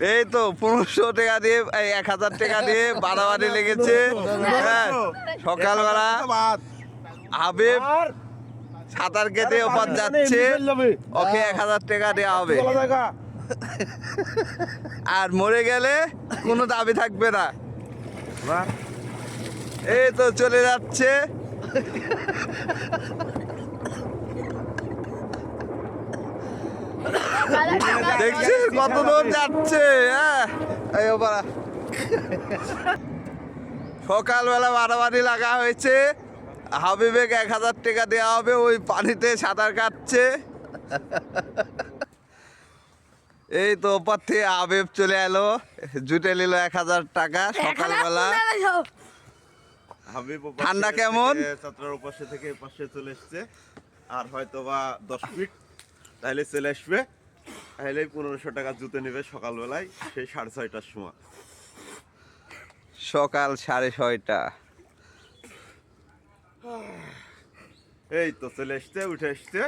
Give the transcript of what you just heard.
এই তো 1500 টাকা দিয়ে 1000 টাকা দিয়ে বাড়াবাড়ি লেগেছে। হ্যাঁ, সকালবেলা হাবিব সাঁতার কেটে ওপার যাচ্ছে, ওকে 1000 টাকা দেওয়া হবে। আর মরে গেলে কোনো দাবি থাকবে না। এই তো চলে যাচ্ছে। দেখছিস কত দূর যাচ্ছে। হ্যাঁ, সকালবেলা বাড়াবাড়ি লাগা হয়েছে। হাবিবেক 1000 টাকা দেওয়া হবে, ওই পানিতে সাঁতার কাটছে। এই তো ওপর থেকে হাবিব চলে এলো, জুটে নিল 1000 টাকা সকালবেলা। হাবিব ঠান্ডা কেমন? যাত্রার উপাসে থেকে পাশে চলে এসছে, আর হয়তো বা 10 ফিট তাহলে চলে আসবে। তাহলে 1500 টাকা জুতে নেবে সকালবেলায়, সেই 6:30টার সময়। সকাল 6:30। এই তো চলে এসছে, উঠে এসছে।